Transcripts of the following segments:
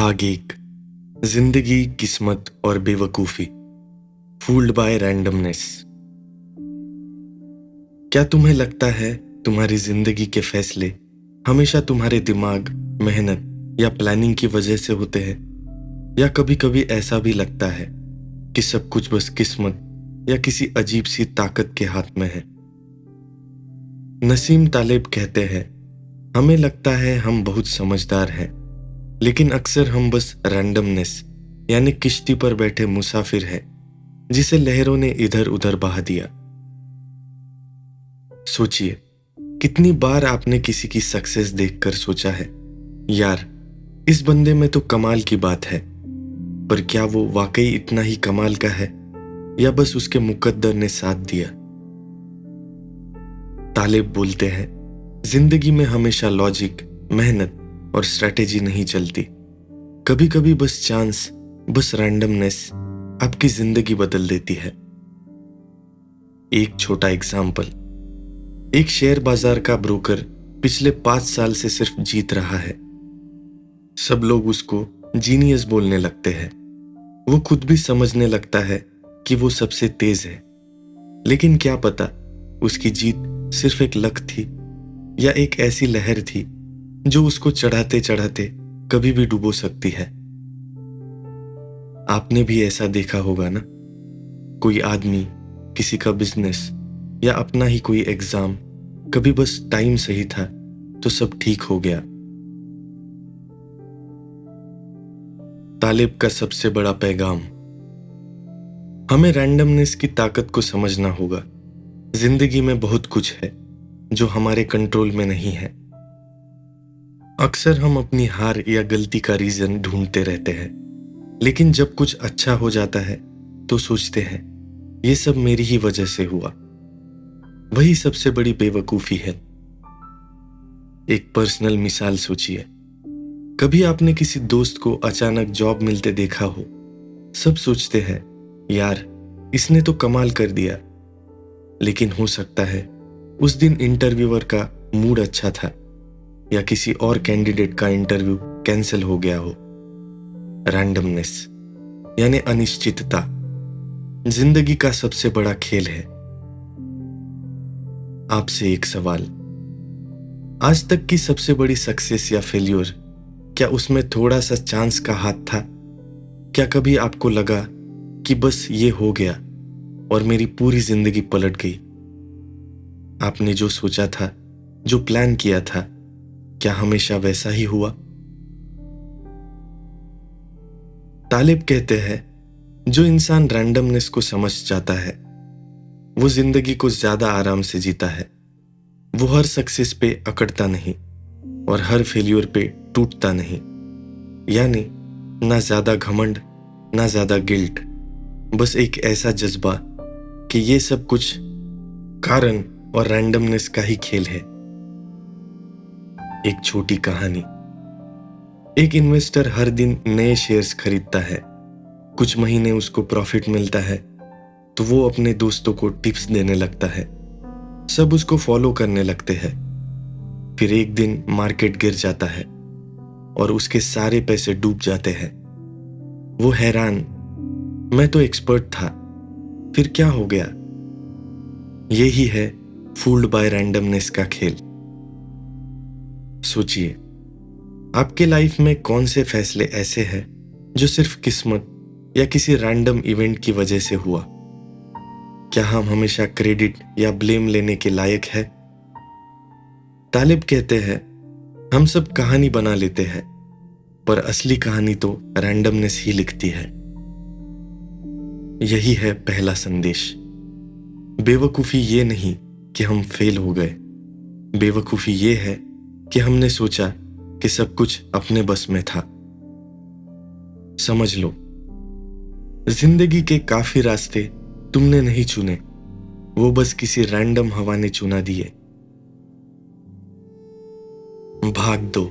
भाग एक। जिंदगी, किस्मत और बेवकूफी। Fooled bye randomness. क्या तुम्हें लगता है तुम्हारी जिंदगी के फैसले हमेशा तुम्हारे दिमाग, मेहनत या प्लानिंग की वजह से होते हैं? या कभी कभी ऐसा भी लगता है कि सब कुछ बस किस्मत या किसी अजीब सी ताकत के हाथ में है? नसीम तालेब कहते हैं, हमें लगता है हम बहुत समझदार हैं, लेकिन अक्सर हम बस रैंडमनेस यानी किश्ती पर बैठे मुसाफिर हैं जिसे लहरों ने इधर उधर बहा दिया। सोचिए, कितनी बार आपने किसी की सक्सेस देखकर सोचा है, यार इस बंदे में तो कमाल की बात है, पर क्या वो वाकई इतना ही कमाल का है या बस उसके मुकद्दर ने साथ दिया? तालिब बोलते हैं, जिंदगी में हमेशा लॉजिक, मेहनत और स्ट्रैटेजी नहीं चलती। कभी कभी बस चांस, बस रैंडमनेस आपकी जिंदगी बदल देती है। एक छोटा एग्जाम्पल। एक शेयर बाजार का ब्रोकर पिछले 5 साल से सिर्फ जीत रहा है। सब लोग उसको जीनियस बोलने लगते हैं। वो खुद भी समझने लगता है कि वो सबसे तेज है, लेकिन क्या पता उसकी जीत सिर्फ एक लक थी या एक ऐसी लहर थी जो उसको चढ़ाते चढ़ाते कभी भी डुबो सकती है। आपने भी ऐसा देखा होगा ना? कोई आदमी, किसी का बिजनेस या अपना ही कोई एग्जाम, कभी बस टाइम सही था तो सब ठीक हो गया। तालिब का सबसे बड़ा पैगाम। हमें रैंडमनेस की ताकत को समझना होगा। जिंदगी में बहुत कुछ है जो हमारे कंट्रोल में नहीं है। अक्सर हम अपनी हार या गलती का रीजन ढूंढते रहते हैं, लेकिन जब कुछ अच्छा हो जाता है तो सोचते हैं ये सब मेरी ही वजह से हुआ। वही सबसे बड़ी बेवकूफी है। एक पर्सनल मिसाल सोचिए। कभी आपने किसी दोस्त को अचानक जॉब मिलते देखा हो। सब सोचते हैं, यार इसने तो कमाल कर दिया, लेकिन हो सकता है उस दिन इंटरव्यूअर का मूड अच्छा था या किसी और कैंडिडेट का इंटरव्यू कैंसिल हो गया हो। रैंडमनेस यानी अनिश्चितता जिंदगी का सबसे बड़ा खेल है। आपसे एक सवाल, आज तक की सबसे बड़ी सक्सेस या फेल्योर, क्या उसमें थोड़ा सा चांस का हाथ था? क्या कभी आपको लगा कि बस ये हो गया और मेरी पूरी जिंदगी पलट गई? आपने जो सोचा था, जो प्लान किया था, क्या हमेशा वैसा ही हुआ? तालिब कहते हैं, जो इंसान रैंडमनेस को समझ जाता है वो जिंदगी को ज्यादा आराम से जीता है। वो हर सक्सेस पे अकड़ता नहीं और हर फेल्यूर पे टूटता नहीं। यानी ना ज्यादा घमंड, ना ज्यादा गिल्ट, बस एक ऐसा जज्बा कि ये सब कुछ कारण और रैंडमनेस का ही खेल है। एक छोटी कहानी। एक इन्वेस्टर हर दिन नए शेयर्स खरीदता है। कुछ महीने उसको प्रॉफिट मिलता है तो वो अपने दोस्तों को टिप्स देने लगता है। सब उसको फॉलो करने लगते हैं। फिर एक दिन मार्केट गिर जाता है और उसके सारे पैसे डूब जाते हैं। वो हैरान, मैं तो एक्सपर्ट था, फिर क्या हो गया? यही है फूल्ड बाय रैंडमनेस का खेल। सोचिए, आपके लाइफ में कौन से फैसले ऐसे हैं जो सिर्फ किस्मत या किसी रैंडम इवेंट की वजह से हुआ? क्या हम हमेशा क्रेडिट या ब्लेम लेने के लायक है? तालिब कहते हैं, हम सब कहानी बना लेते हैं, पर असली कहानी तो रैंडमनेस ही लिखती है। यही है पहला संदेश। बेवकूफी ये नहीं कि हम फेल हो गए। बेवकूफी ये है कि हमने सोचा कि सब कुछ अपने बस में था। समझ लो, जिंदगी के काफी रास्ते तुमने नहीं चुने, वो बस किसी रैंडम हवा ने चुना दिए। भाग 2।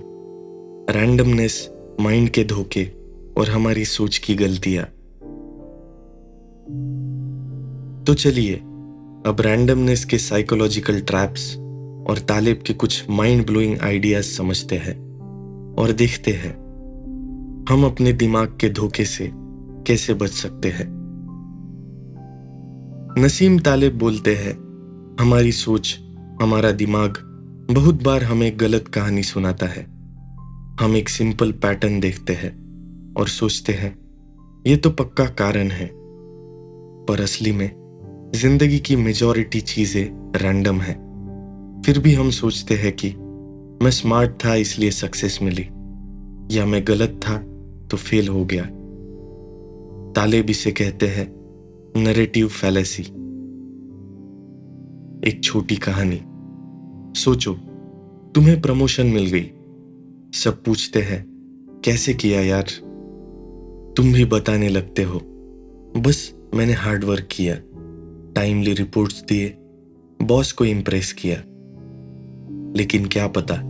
रैंडमनेस, माइंड के धोखे और हमारी सोच की गलतियां। तो चलिए अब रैंडमनेस के साइकोलॉजिकल ट्रैप्स और तालिब के कुछ माइंड ब्लोइंग आइडियाज समझते हैं और देखते हैं हम अपने दिमाग के धोखे से कैसे बच सकते हैं। नसीम तालिब बोलते हैं, हमारी सोच, हमारा दिमाग बहुत बार हमें गलत कहानी सुनाता है। हम एक सिंपल पैटर्न देखते हैं और सोचते हैं ये तो पक्का कारण है, पर असली में जिंदगी की मेजॉरिटी चीजें रैंडम है। फिर भी हम सोचते हैं कि मैं स्मार्ट था इसलिए सक्सेस मिली, या मैं गलत था तो फेल हो गया। तालिब इसे कहते हैं नैरेटिव फैलेसी। एक छोटी कहानी। सोचो, तुम्हें प्रमोशन मिल गई। सब पूछते हैं कैसे किया यार। तुम भी बताने लगते हो बस मैंने हार्ड वर्क किया, टाइमली रिपोर्ट्स दिए, बॉस को इम्प्रेस किया। लेकिन क्या पता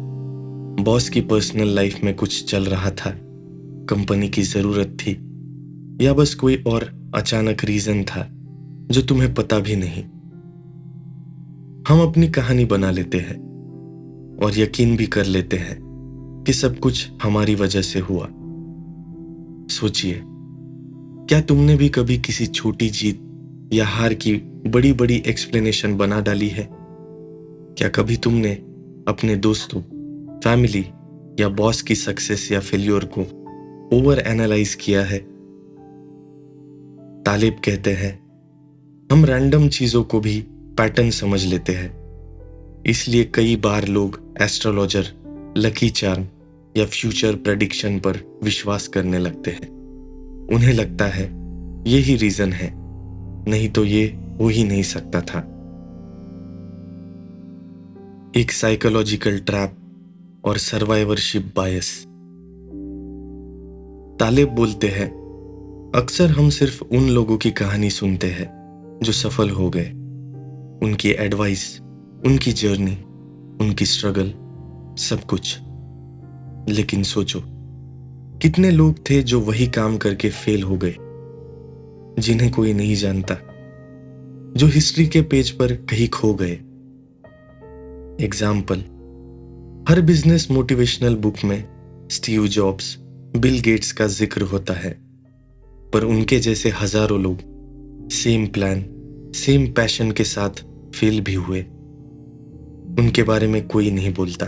बॉस की पर्सनल लाइफ में कुछ चल रहा था, कंपनी की जरूरत थी, या बस कोई और अचानक रीजन था जो तुम्हें पता भी नहीं। हम अपनी कहानी बना लेते हैं और यकीन भी कर लेते हैं कि सब कुछ हमारी वजह से हुआ। सोचिए, क्या तुमने भी कभी किसी छोटी जीत या हार की बड़ी बड़ी एक्सप्लेनेशन बना डाली है? क्या कभी तुमने अपने दोस्तों, फैमिली या बॉस की सक्सेस या फेल्योर को ओवर एनालाइज किया है? तालिब कहते हैं हम रैंडम चीजों को भी पैटर्न समझ लेते हैं। इसलिए कई बार लोग एस्ट्रोलॉजर, लकी चार्म या फ्यूचर प्रेडिक्शन पर विश्वास करने लगते हैं। उन्हें लगता है यही रीजन है, नहीं तो ये हो ही नहीं सकता था। एक साइकोलॉजिकल ट्रैप और सर्वाइवरशिप बायस। तालिब बोलते हैं अक्सर हम सिर्फ उन लोगों की कहानी सुनते हैं जो सफल हो गए, उनकी एडवाइस, उनकी जर्नी, उनकी स्ट्रगल, सब कुछ। लेकिन सोचो, कितने लोग थे जो वही काम करके फेल हो गए, जिन्हें कोई नहीं जानता, जो हिस्ट्री के पेज पर कहीं खो गए। एग्जाम्पल, हर बिजनेस मोटिवेशनल बुक में स्टीव जॉब्स, बिल गेट्स का जिक्र होता है, पर उनके जैसे हजारों लोग सेम प्लान, सेम पैशन के साथ फेल भी हुए। उनके बारे में कोई नहीं बोलता।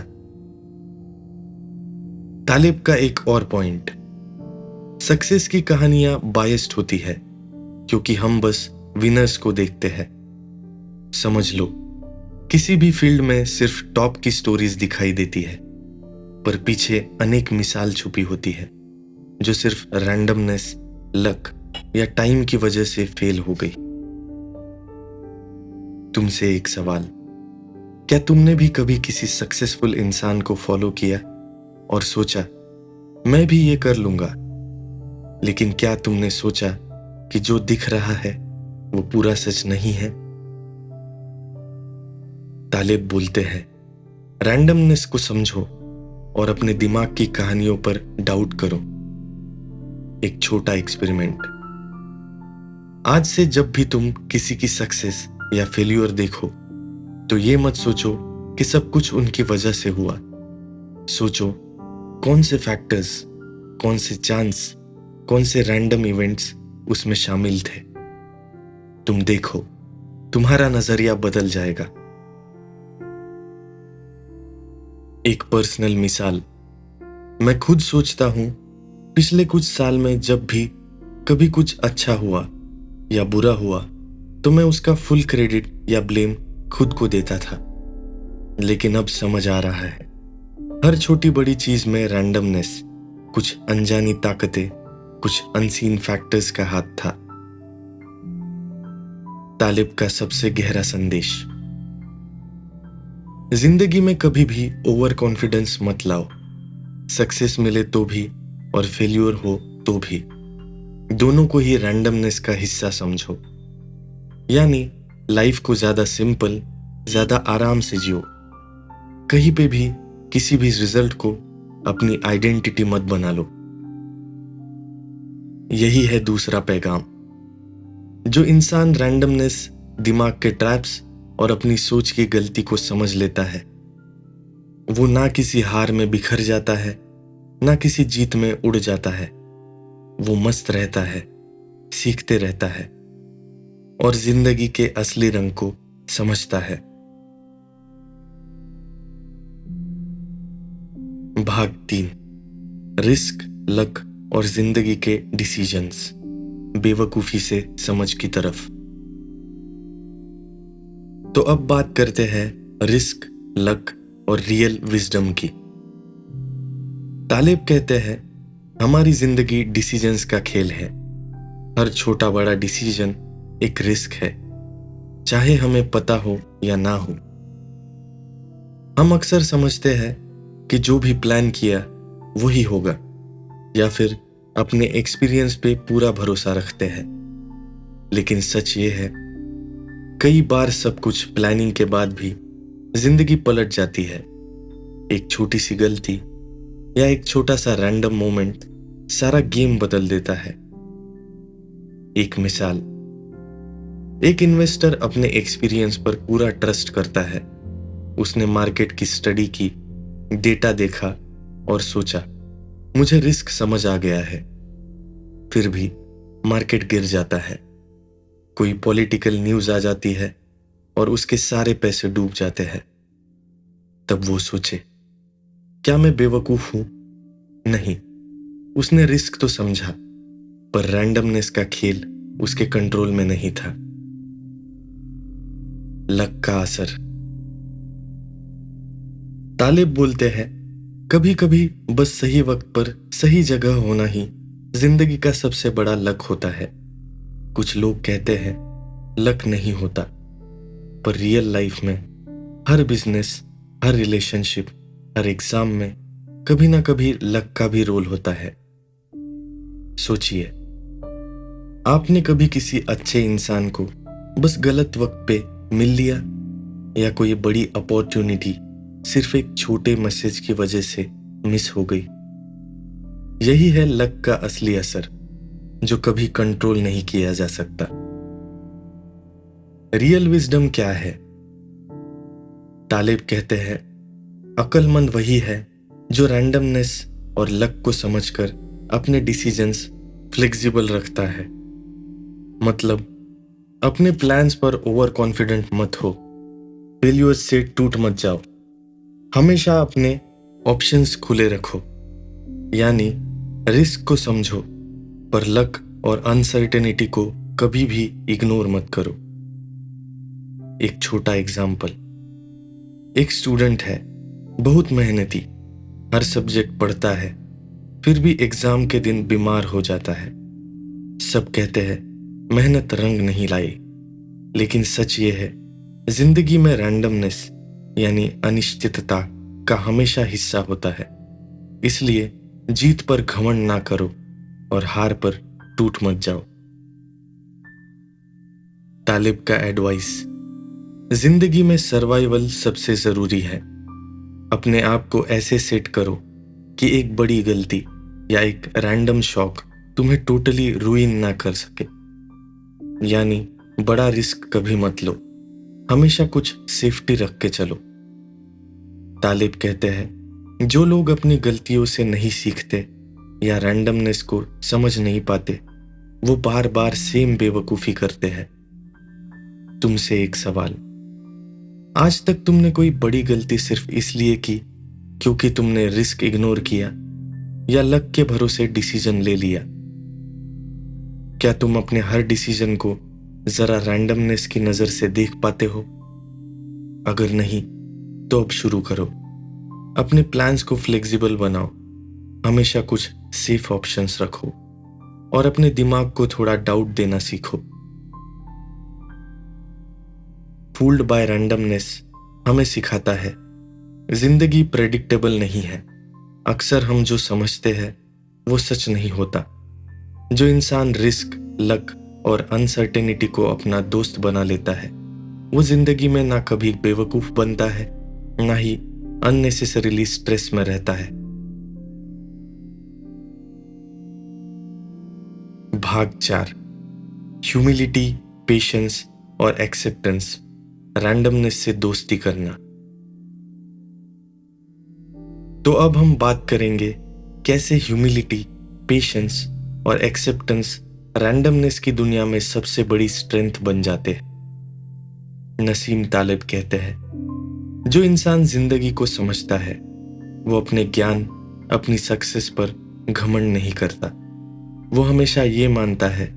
तालिब का एक और पॉइंट, सक्सेस की कहानियां बायस्ड होती है क्योंकि हम बस विनर्स को देखते हैं। समझ लो, किसी भी फील्ड में सिर्फ टॉप की स्टोरीज दिखाई देती है, पर पीछे अनेक मिसाल छुपी होती है जो सिर्फ रैंडमनेस, लक या टाइम की वजह से फेल हो गई। तुमसे एक सवाल, क्या तुमने भी कभी किसी सक्सेसफुल इंसान को फॉलो किया और सोचा मैं भी ये कर लूंगा? लेकिन क्या तुमने सोचा कि जो दिख रहा है वो पूरा सच नहीं है? तालिब बोलते हैं रैंडमनेस को समझो और अपने दिमाग की कहानियों पर डाउट करो। एक छोटा एक्सपेरिमेंट। आज से जब भी तुम किसी की सक्सेस या फेल्यूर देखो तो ये मत सोचो कि सब कुछ उनकी वजह से हुआ। सोचो कौन से फैक्टर्स, कौन से चांस, कौन से रैंडम इवेंट्स उसमें शामिल थे। तुम देखो, तुम्हारा नजरिया बदल जाएगा। एक पर्सनल मिसाल, मैं खुद सोचता हूं पिछले कुछ साल में जब भी कभी कुछ अच्छा हुआ या बुरा हुआ तो मैं उसका फुल क्रेडिट या ब्लेम खुद को देता था। लेकिन अब समझ आ रहा है हर छोटी बड़ी चीज में रैंडमनेस, कुछ अनजानी ताकतें, कुछ अनसीन फैक्टर्स का हाथ था। तालिब का सबसे गहरा संदेश, जिंदगी में कभी भी ओवर कॉन्फिडेंस मत लाओ। सक्सेस मिले तो भी और फेल्यूर हो तो भी, दोनों को ही रैंडमनेस का हिस्सा समझो। यानी लाइफ को ज्यादा सिंपल, ज्यादा आराम से जियो। कहीं पे भी किसी भी रिजल्ट को अपनी आइडेंटिटी मत बना लो। यही है दूसरा पैगाम। जो इंसान रैंडमनेस, दिमाग के ट्रैप्स और अपनी सोच की गलती को समझ लेता है, वो ना किसी हार में बिखर जाता है, ना किसी जीत में उड़ जाता है, वो मस्त रहता है, सीखते रहता है और जिंदगी के असली रंग को समझता है। भाग 3, रिस्क, लक और जिंदगी के डिसीजंस, बेवकूफी से समझ की तरफ। तो अब बात करते हैं रिस्क, लक और रियल विजडम की। तालिब कहते हैं हमारी जिंदगी डिसीजंस का खेल है। हर छोटा बड़ा डिसीजन एक रिस्क है, चाहे हमें पता हो या ना हो। हम अक्सर समझते हैं कि जो भी प्लान किया वही होगा, या फिर अपने एक्सपीरियंस पे पूरा भरोसा रखते हैं। लेकिन सच ये है, कई बार सब कुछ प्लानिंग के बाद भी जिंदगी पलट जाती है। एक छोटी सी गलती या एक छोटा सा रैंडम मोमेंट सारा गेम बदल देता है। एक मिसाल, एक इन्वेस्टर अपने एक्सपीरियंस पर पूरा ट्रस्ट करता है। उसने मार्केट की स्टडी की, डेटा देखा और सोचा मुझे रिस्क समझ आ गया है। फिर भी मार्केट गिर जाता है। कोई पॉलिटिकल न्यूज आ जाती है और उसके सारे पैसे डूब जाते हैं। तब वो सोचे, क्या मैं बेवकूफ हूं? नहीं, उसने रिस्क तो समझा, पर रैंडमनेस का खेल उसके कंट्रोल में नहीं था। लक का असर। तालिब बोलते हैं कभी कभी बस सही वक्त पर सही जगह होना ही जिंदगी का सबसे बड़ा लक होता है। कुछ लोग कहते हैं लक नहीं होता, पर रियल लाइफ में हर बिजनेस, हर रिलेशनशिप, हर एग्जाम में कभी ना कभी लक का भी रोल होता है। सोचिए, आपने कभी किसी अच्छे इंसान को बस गलत वक्त पे मिल लिया, या कोई बड़ी अपॉर्चुनिटी सिर्फ एक छोटे मैसेज की वजह से मिस हो गई। यही है लक का असली असर, जो कभी कंट्रोल नहीं किया जा सकता। रियल विजडम क्या है? तालिब कहते हैं अक्लमंद वही है जो रैंडमनेस और लक को समझकर अपने डिसीजंस फ्लेक्सिबल रखता है। मतलब, अपने प्लान्स पर ओवर कॉन्फिडेंट मत हो, फेल्यूर से टूट मत जाओ। हमेशा अपने ऑप्शंस खुले रखो, यानी रिस्क को समझो, पर लक और अनसर्टेनिटी को कभी भी इग्नोर मत करो। एक छोटा एग्जाम्पल, एक स्टूडेंट है, बहुत मेहनती, हर सब्जेक्ट पढ़ता है, फिर भी एग्जाम के दिन बीमार हो जाता है। सब कहते हैं मेहनत रंग नहीं लाई, लेकिन सच ये है, जिंदगी में रैंडमनेस यानी अनिश्चितता का हमेशा हिस्सा होता है। इसलिए जीत पर घमंड ना करो और हार पर टूट मत जाओ। तालिब का एडवाइस, जिंदगी में सर्वाइवल सबसे जरूरी है। अपने आप को ऐसे सेट करो कि एक बड़ी गलती या एक रैंडम शॉक तुम्हें टोटली रुइन ना कर सके। यानी बड़ा रिस्क कभी मत लो, हमेशा कुछ सेफ्टी रख के चलो। तालिब कहते हैं जो लोग अपनी गलतियों से नहीं सीखते या रैंडमनेस को समझ नहीं पाते, वो बार बार सेम बेवकूफी करते हैं। तुमसे एक सवाल, आज तक तुमने कोई बड़ी गलती सिर्फ इसलिए की क्योंकि तुमने रिस्क इग्नोर किया, या लक के भरोसे डिसीजन ले लिया? क्या तुम अपने हर डिसीजन को जरा रैंडमनेस की नजर से देख पाते हो? अगर नहीं, तो अब शुरू करो। अपने प्लान्स को फ्लेक्सिबल बनाओ, हमेशा कुछ सेफ ऑप्शंस रखो और अपने दिमाग को थोड़ा डाउट देना सीखो। फूल्ड बाय रैंडमनेस हमें सिखाता है जिंदगी प्रेडिक्टेबल नहीं है। अक्सर हम जो समझते हैं वो सच नहीं होता। जो इंसान रिस्क, लक और अनसर्टेनिटी को अपना दोस्त बना लेता है, वो जिंदगी में ना कभी बेवकूफ बनता है, ना ही अननेसेसरीली स्ट्रेस में रहता है। भाग 4, ह्यूमिलिटी, पेशेंस और एक्सेप्टेंस, रैंडमनेस से दोस्ती करना। तो अब हम बात करेंगे कैसे ह्यूमिलिटी, पेशेंस और एक्सेप्टेंस रैंडमनेस की दुनिया में सबसे बड़ी स्ट्रेंथ बन जाते हैं। नसीम तालिब कहते हैं, जो इंसान जिंदगी को समझता है वो अपने ज्ञान, अपनी सक्सेस पर घमंड नहीं करता। वो हमेशा ये मानता है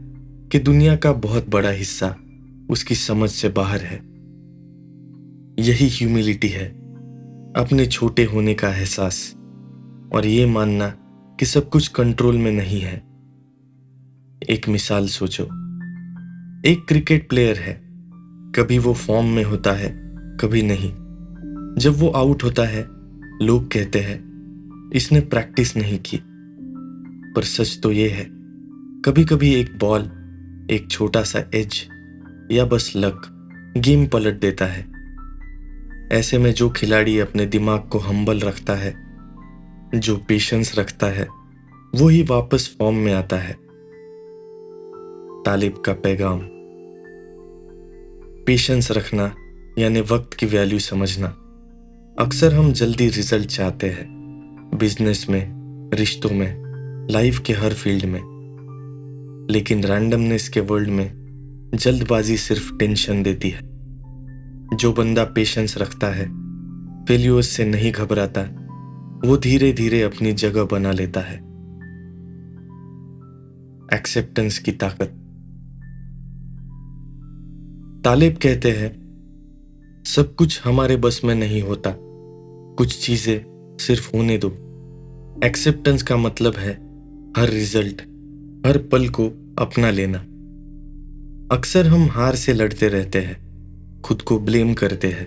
कि दुनिया का बहुत बड़ा हिस्सा उसकी समझ से बाहर है। यही ह्यूमिलिटी है, अपने छोटे होने का एहसास और ये मानना कि सब कुछ कंट्रोल में नहीं है। एक मिसाल सोचो, एक क्रिकेट प्लेयर है, कभी वो फॉर्म में होता है, कभी नहीं। जब वो आउट होता है, लोग कहते हैं इसने प्रैक्टिस नहीं की। पर सच तो ये है, कभी कभी एक बॉल, एक छोटा सा एज या बस लक गेम पलट देता है। ऐसे में जो खिलाड़ी अपने दिमाग को हम्बल रखता है, जो पेशेंस रखता है, वो ही वापस फॉर्म में आता है। तालिब का पैगाम, पेशेंस रखना यानी वक्त की वैल्यू समझना। अक्सर हम जल्दी रिजल्ट चाहते हैं, बिजनेस में, रिश्तों में, लाइफ के हर फील्ड में। लेकिन रैंडमनेस के वर्ल्ड में जल्दबाजी सिर्फ टेंशन देती है। जो बंदा पेशेंस रखता है, फेल्यूर्स से नहीं घबराता, वो धीरे धीरे अपनी जगह बना लेता है। एक्सेप्टेंस की ताकत। तालिब कहते हैं, सब कुछ हमारे बस में नहीं होता, कुछ चीजें सिर्फ होने दो। एक्सेप्टेंस का मतलब है हर रिजल्ट, हर पल को अपना लेना। अक्सर हम हार से लड़ते रहते हैं, खुद को ब्लेम करते हैं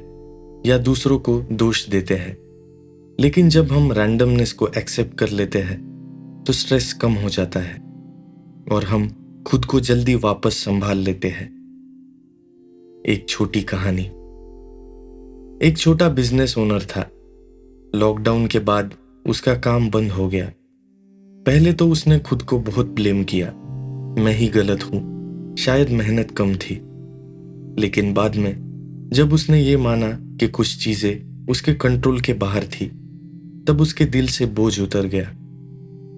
या दूसरों को दोष देते हैं। लेकिन जब हम रैंडमनेस को एक्सेप्ट कर लेते हैं तो स्ट्रेस कम हो जाता है और हम खुद को जल्दी वापस संभाल लेते हैं। एक छोटी कहानी। एक छोटा बिजनेस ओनर था। लॉकडाउन के बाद उसका काम बंद हो गया। पहले तो उसने खुद को बहुत ब्लेम किया, मैं ही गलत हूं, शायद मेहनत कम थी। लेकिन बाद में जब उसने ये माना कि कुछ चीजें उसके कंट्रोल के बाहर थी, तब उसके दिल से बोझ उतर गया।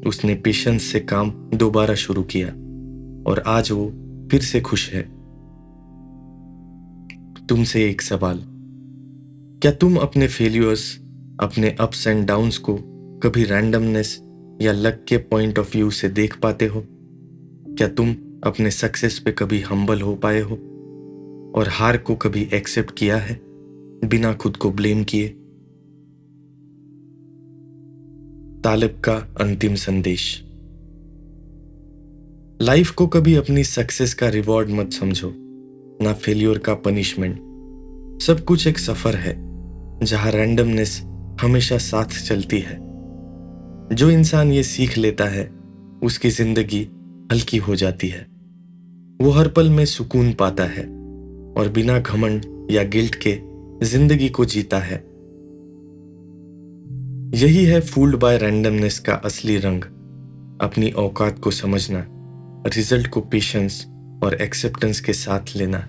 उसने पेशेंस से काम दोबारा शुरू किया और आज वो फिर से खुश है। तुमसे एक सवाल, क्या तुम अपने फेल्यूर्स, अपने अप्स एंड डाउन्स को कभी रैंडमनेस या लक के पॉइंट ऑफ व्यू से देख पाते हो? क्या तुम अपने सक्सेस पे कभी हम्बल हो पाए हो और हार को कभी एक्सेप्ट किया है बिना खुद को ब्लेम किए? तालिब का अंतिम संदेश। लाइफ को कभी अपनी सक्सेस का रिवॉर्ड मत समझो, ना फेल्योर का पनिशमेंट। सब कुछ एक सफर है जहां रैंडमनेस हमेशा साथ चलती है। जो इंसान ये सीख लेता है, उसकी जिंदगी हल्की हो जाती है। वो हर पल में सुकून पाता है और बिना घमंड या गिल्ट के जिंदगी को जीता है। यही है फूल्ड बाय रैंडमनेस का असली रंग। अपनी औकात को समझना, रिजल्ट को पेशेंस और एक्सेप्टेंस के साथ लेना।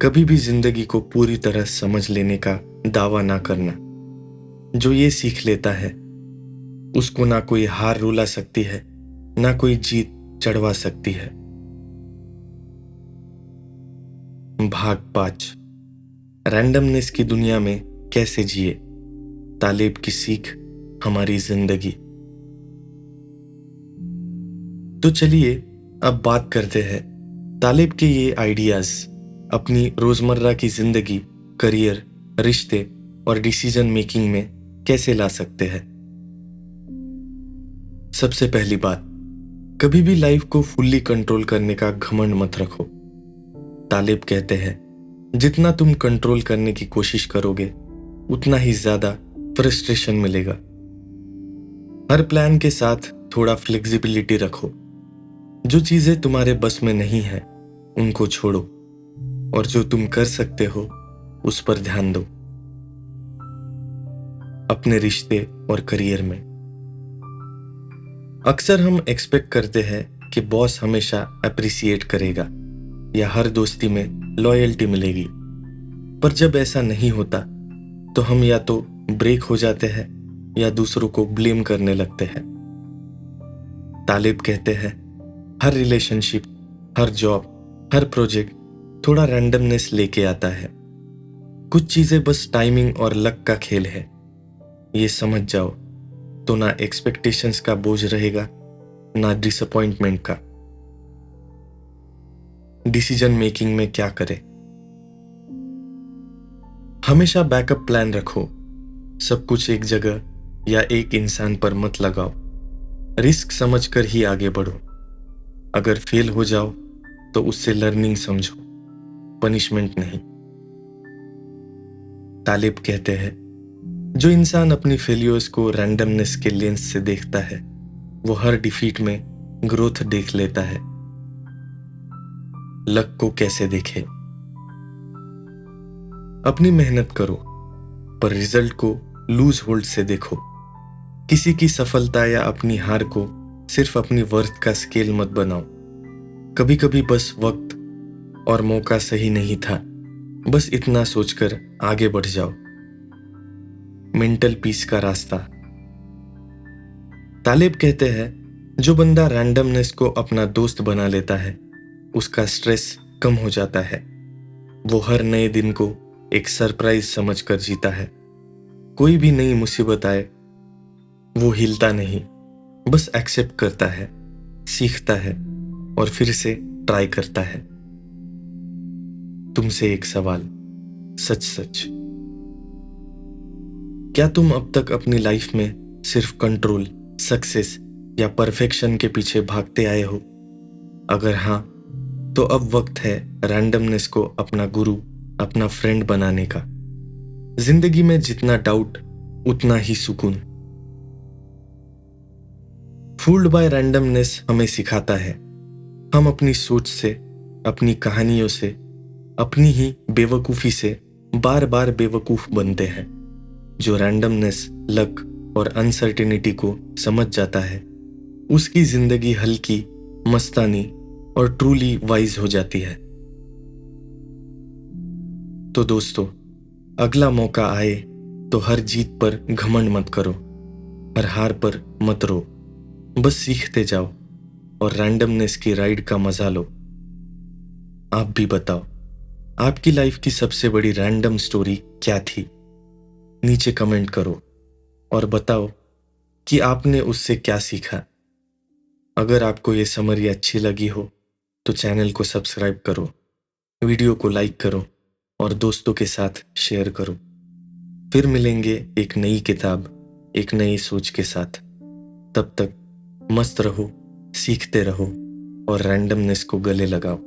कभी भी जिंदगी को पूरी तरह समझ लेने का दावा ना करना। जो ये सीख लेता है, उसको ना कोई हार रुला सकती है, ना कोई जीत चढ़वा सकती है। भाग 5, रैंडमनेस की दुनिया में कैसे जिए। तालिब की सीख, हमारी जिंदगी। तो चलिए अब बात करते हैं तालिब के ये आइडियाज अपनी रोजमर्रा की जिंदगी, करियर, रिश्ते और डिसीजन मेकिंग में कैसे ला सकते हैं। सबसे पहली बात, कभी भी लाइफ को फुल्ली कंट्रोल करने का घमंड मत रखो। तालिब कहते हैं, जितना तुम कंट्रोल करने की कोशिश करोगे, उतना ही ज्यादा फ्रस्ट्रेशन मिलेगा। हर प्लान के साथ थोड़ा फ्लेक्सिबिलिटी रखो। जो चीजें तुम्हारे बस में नहीं है, उनको छोड़ो और जो तुम कर सकते हो, उस पर ध्यान दो। अपने रिश्ते और करियर में अक्सर हम एक्सपेक्ट करते हैं कि बॉस हमेशा अप्रिसिएट करेगा या हर दोस्ती में लॉयल्टी मिलेगी। पर जब ऐसा नहीं होता, तो हम या तो ब्रेक हो जाते हैं या दूसरों को ब्लेम करने लगते हैं। तालिब कहते हैं, हर रिलेशनशिप, हर जॉब, हर प्रोजेक्ट थोड़ा रैंडमनेस लेके आता है। कुछ चीजें बस टाइमिंग और लक का खेल है। ये समझ जाओ तो ना एक्सपेक्टेशंस का बोझ रहेगा, ना डिसअपॉइंटमेंट का। डिसीजन मेकिंग में क्या करें? हमेशा बैकअप प्लान रखो। सब कुछ एक जगह या एक इंसान पर मत लगाओ। रिस्क समझकर ही आगे बढ़ो। अगर फेल हो जाओ तो उससे लर्निंग समझो, पनिशमेंट नहीं। तालिब कहते हैं, जो इंसान अपनी फेलियर्स को रैंडमनेस के लेंस से देखता है, वो हर डिफीट में ग्रोथ देख लेता है। लक को कैसे देखे? अपनी मेहनत करो, पर रिजल्ट को लूज होल्ड से देखो। किसी की सफलता या अपनी हार को सिर्फ अपनी वर्थ का स्केल मत बनाओ। कभी कभी बस वक्त और मौका सही नहीं था, बस इतना सोचकर आगे बढ़ जाओ। मेंटल पीस का रास्ता। तालिब कहते हैं, जो बंदा रैंडमनेस को अपना दोस्त बना लेता है, उसका स्ट्रेस कम हो जाता है। वो हर नए दिन को एक सरप्राइज समझकर जीता है। कोई भी नई मुसीबत आए, वो हिलता नहीं, बस एक्सेप्ट करता है, सीखता है और फिर से ट्राई करता है। तुमसे एक सवाल, सच सच, क्या तुम अब तक अपनी लाइफ में सिर्फ कंट्रोल, सक्सेस या परफेक्शन के पीछे भागते आए हो? अगर हाँ, तो अब वक्त है रैंडमनेस को अपना गुरु, अपना फ्रेंड बनाने का। जिंदगी में जितना डाउट, उतना ही सुकून। फूल्ड बाय रैंडमनेस हमें सिखाता है, हम अपनी सोच से, अपनी कहानियों से, अपनी ही बेवकूफ़ी से बार बार बेवकूफ़ बनते हैं। जो रैंडमनेस, लक और अनसर्टेनिटी को समझ जाता है, उसकी जिंदगी हल्की, मस्तानी और ट्रूली वाइज हो जाती है। तो दोस्तों, अगला मौका आए तो हर जीत पर घमंड मत करो, हर हार पर मत रो। बस सीखते जाओ और रैंडमनेस की राइड का मजा लो। आप भी बताओ, आपकी लाइफ की सबसे बड़ी रैंडम स्टोरी क्या थी? नीचे कमेंट करो और बताओ कि आपने उससे क्या सीखा। अगर आपको ये समरी अच्छी लगी हो तो चैनल को सब्सक्राइब करो, वीडियो को लाइक करो और दोस्तों के साथ शेयर करो। फिर मिलेंगे एक नई किताब, एक नई सोच के साथ। तब तक मस्त रहो, सीखते रहो और रैंडमनेस को गले लगाओ।